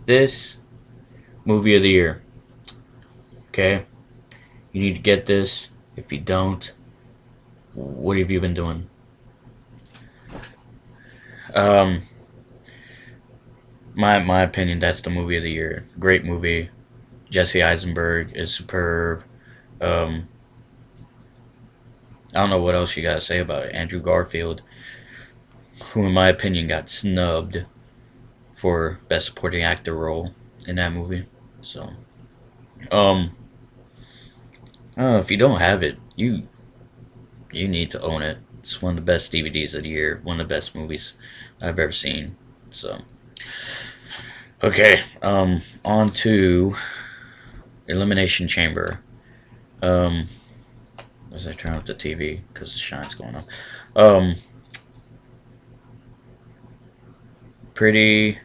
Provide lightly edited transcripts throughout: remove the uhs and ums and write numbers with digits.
This movie of the year. Okay? You need to get this. If you don't, what have you been doing? Um, my opinion, that's the movie of the year. Great movie. Jesse Eisenberg is superb. Um, I don't know what else you gotta say about it. Andrew Garfield, who in my opinion got snubbed for best supporting actor role in that movie. So, um, I don't know, if you don't have it, you need to own it. It's one of the best DVDs of the year. One of the best movies I've ever seen. So, okay, on to Elimination Chamber. Um, as I turn up the TV because the shine's going on. Um, pretty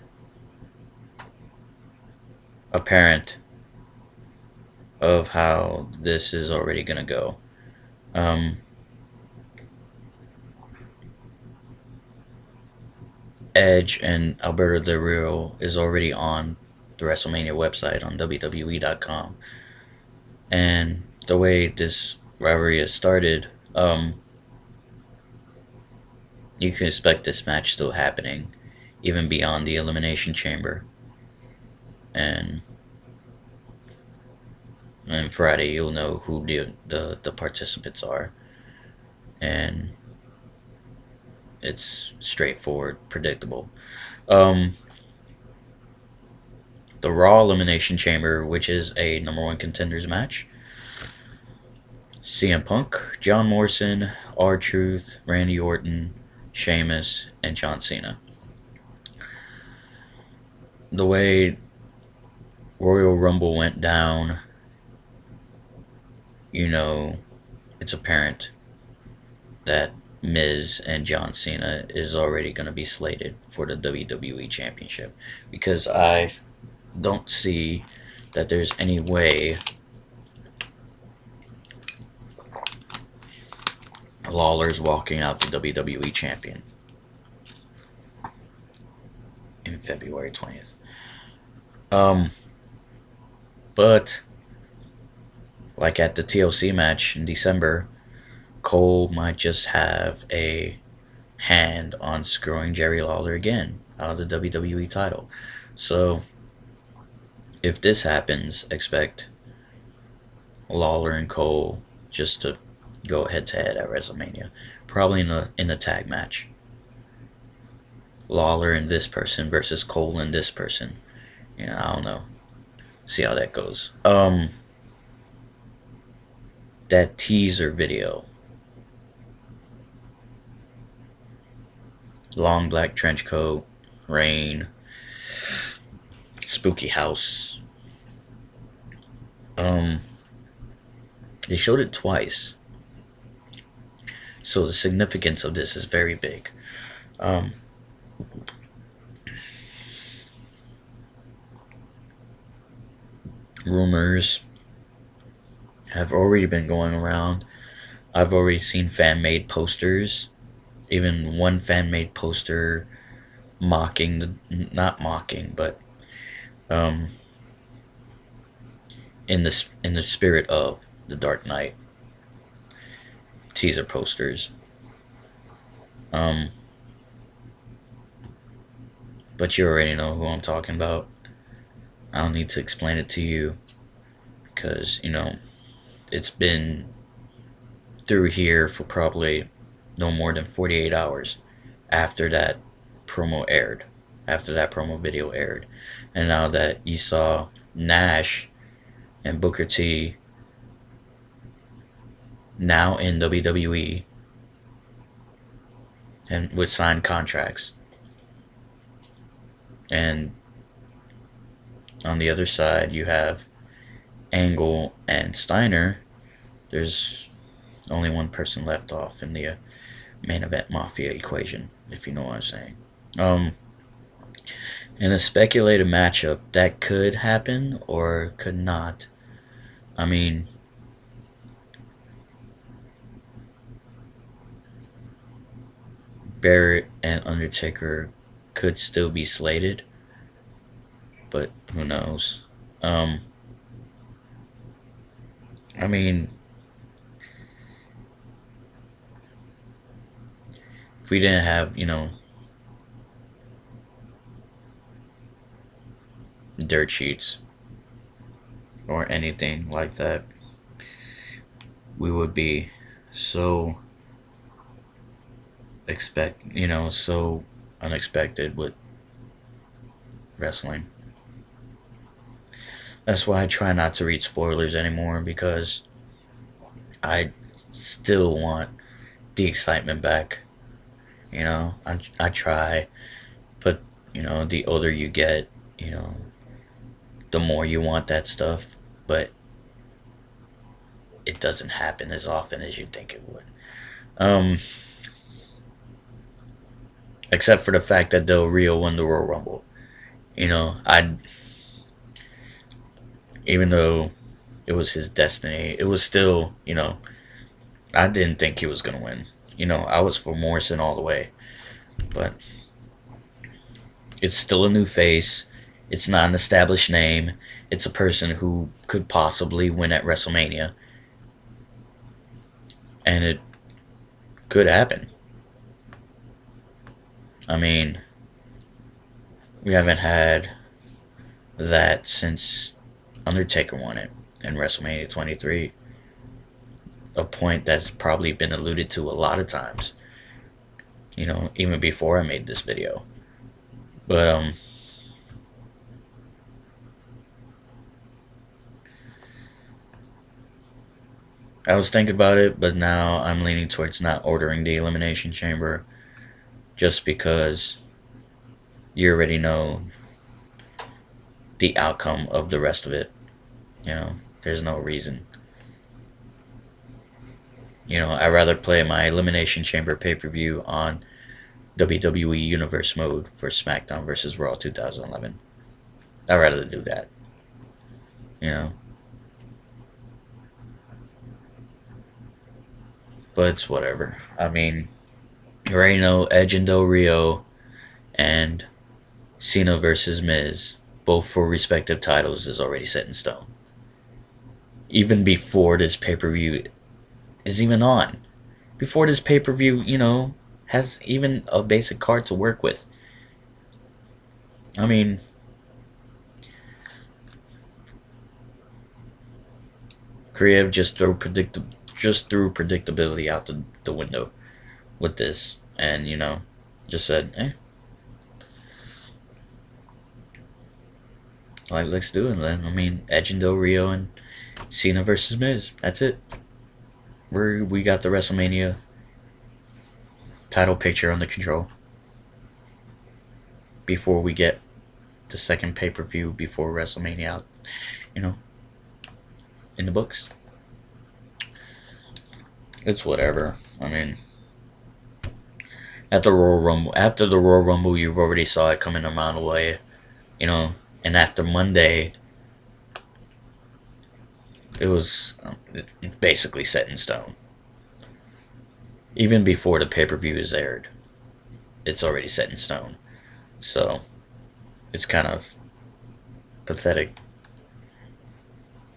apparent of how this is already gonna go. Um, Edge and Alberto Del Rio is already on the Wrestlemania website on WWE.com, and the way this rivalry has started, you can expect this match still happening, even beyond the Elimination Chamber. And Friday, you'll know who the participants are, and it's straightforward, predictable. Um, the Raw Elimination Chamber, which is a number one contenders match. CM Punk, John Morrison, R-Truth, Randy Orton, Sheamus, and John Cena. The way Royal Rumble went down, you know, it's apparent that Miz and John Cena is already going to be slated for the WWE Championship, because I don't see that there's any way Lawler's walking out the WWE Champion in February 20th. Um, but like at the TLC match in December, Cole might just have a hand on screwing Jerry Lawler again out of the WWE title. So if this happens, expect Lawler and Cole just to go head to head at WrestleMania, probably in the tag match. Lawler and this person versus Cole and this person. You know, I don't know. See how that goes. That teaser video. Long black trench coat, rain, spooky house. They showed it twice. So the significance of this is very big. Rumors have already been going around. I've already seen fan-made posters. Even one fan-made poster mocking not mocking, but in the spirit of the Dark Knight teaser posters. But you already know who I'm talking about. I don't need to explain it to you, because, you know, it's been through here for probably no more than 48 hours after that promo aired, after that promo video aired. And now that you saw Nash and Booker T now in WWE and with signed contracts, and on the other side you have Angle and Steiner, there's only one person left off in the main event Mafia equation, if you know what I'm saying. In a speculated matchup that could happen or could not, I mean, Barrett and Undertaker could still be slated, but who knows? Um, I mean, if we didn't have, dirt sheets or anything like that, we would be so so unexpected with wrestling. That's why I try not to read spoilers anymore, because I still want the excitement back. I try, but the older you get, the more you want that stuff, but it doesn't happen as often as you think it would. Um, except for the fact that Del Rio won the Royal Rumble. I Even though it was his destiny, it was still, I didn't think he was gonna win. I was for Morrison all the way, but it's still a new face. It's not an established name. It's a person who could possibly win at WrestleMania, and it could happen. I mean, we haven't had that since Undertaker won it in WrestleMania 23. A point that's probably been alluded to a lot of times, even before I made this video. But, I was thinking about it, but now I'm leaning towards not ordering the Elimination Chamber, just because you already know the outcome of the rest of it. There's no reason. I'd rather play my Elimination Chamber pay-per-view on WWE Universe mode for SmackDown vs. Raw 2011. I'd rather do that. But it's whatever. I mean, you already know Edge and Del Rio and Cena versus Miz, both for respective titles, is already set in stone. Even before this pay-per-view is even on. Before this pay-per-view, has even a basic card to work with. I mean, creative just threw predictability out the window with this, and just said, like, let's do it then. I mean, Edge and Del Rio and Cena versus Miz. That's it. We got the WrestleMania title picture under control before we get the second pay-per-view before WrestleMania out, in the books. It's whatever. I mean, after the Royal Rumble, you've already saw it coming a mile away, and after Monday, it was basically set in stone. Even before the pay-per-view is aired, it's already set in stone. So, it's kind of pathetic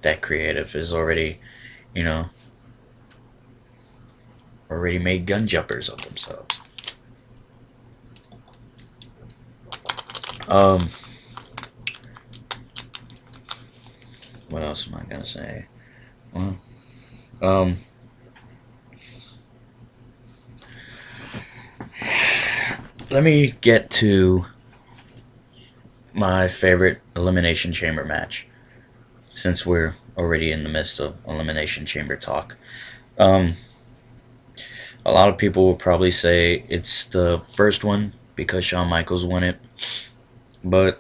that creative is already, already made gun jumpers of themselves. What else am I gonna say? Well, let me get to my favorite Elimination Chamber match, since we're already in the midst of Elimination Chamber talk. A lot of people will probably say it's the first one because Shawn Michaels won it, but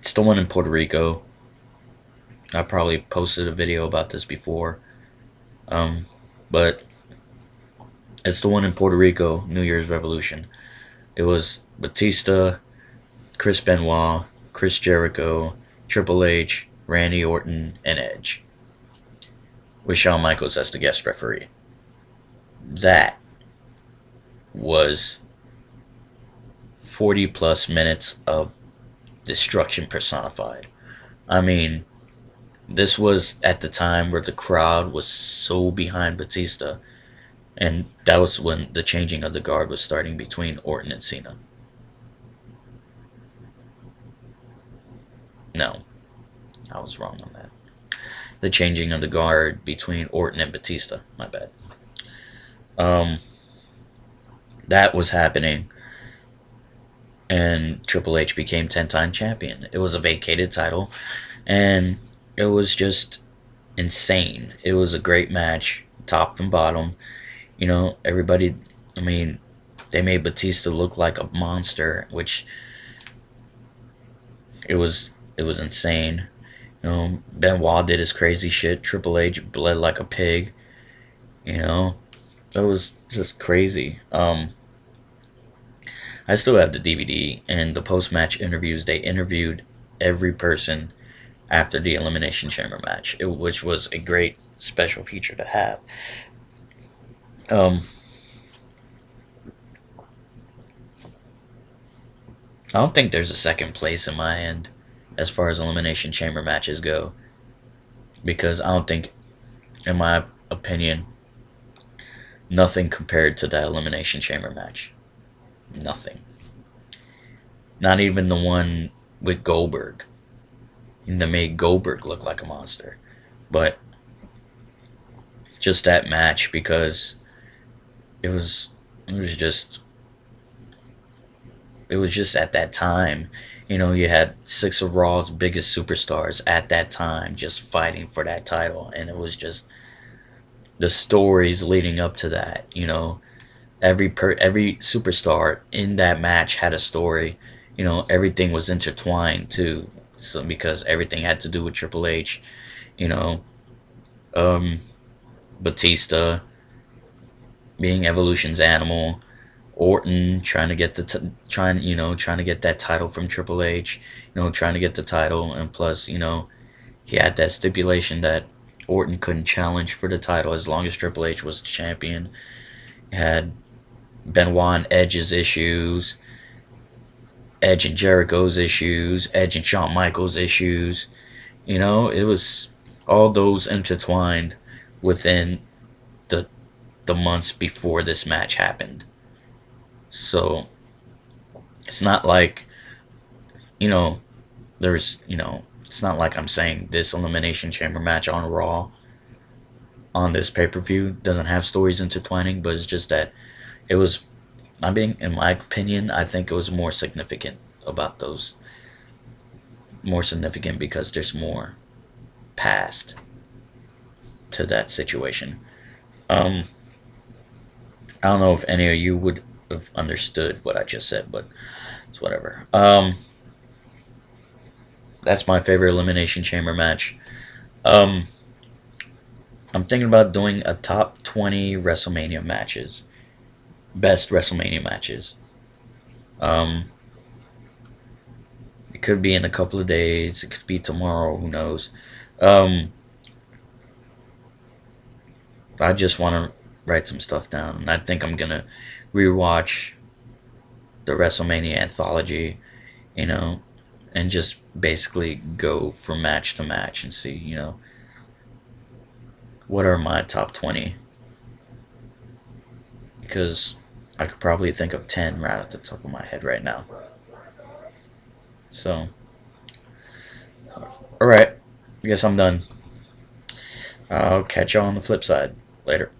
it's the one in Puerto Rico. I probably posted a video about this before, but it's the one in Puerto Rico, New Year's Revolution. It was Batista, Chris Benoit, Chris Jericho, Triple H, Randy Orton, and Edge, with Shawn Michaels as the guest referee. That was 40 plus minutes of destruction personified. I mean, this was at the time where the crowd was so behind Batista, and that was when the changing of the guard was starting between Orton and Cena. No, I was wrong on that. The changing of the guard between Orton and Batista. My bad. Um, that was happening, and Triple H became 10-time champion. It was a vacated title, and it was just insane. It was a great match, top and bottom. You know, everybody, I mean, they made Batista look like a monster, which it was insane. You know, Benoit did his crazy shit. Triple H bled like a pig. You know, that was just crazy. I still have the DVD and the post-match interviews. They interviewed every person after the Elimination Chamber match, which was a great special feature to have. I don't think there's a second place in my end as far as Elimination Chamber matches go, because I don't think, in my opinion, nothing compared to that Elimination Chamber match. Nothing. Not even the one with Goldberg. That made Goldberg look like a monster. But just that match, because it was just at that time. You know, you had 6 of Raw's biggest superstars at that time just fighting for that title, and it was just the stories leading up to that. You know, every superstar in that match had a story. You know, everything was intertwined too. So because everything had to do with Triple H. You know, Batista being Evolution's animal, Orton trying to get trying to get that title from Triple H, you know, trying to get the title, and plus, you know, he had that stipulation that Orton couldn't challenge for the title as long as Triple H was the champion. He had Benoit and Edge's issues, Edge and Jericho's issues, Edge and Shawn Michaels' issues. You know, it was all those intertwined within the months before this match happened. So it's not like, you know, it's not like I'm saying this Elimination Chamber match on Raw on this pay-per-view doesn't have stories intertwining, but it's just that it was, in my opinion, I think it was more significant because there's more past to that situation. I don't know if any of you would have understood what I just said, but it's whatever. That's my favorite Elimination Chamber match. I'm thinking about doing a top 20 WrestleMania matches. Best WrestleMania matches. It could be in a couple of days. It could be tomorrow. Who knows? I just want to write some stuff down. And I think I'm going to rewatch the WrestleMania anthology, you know, and just basically go from match to match and see, you know, what are my top 20. Because I could probably think of 10 right at the top of my head right now. So, alright, I guess I'm done. I'll catch y'all on the flip side. Later.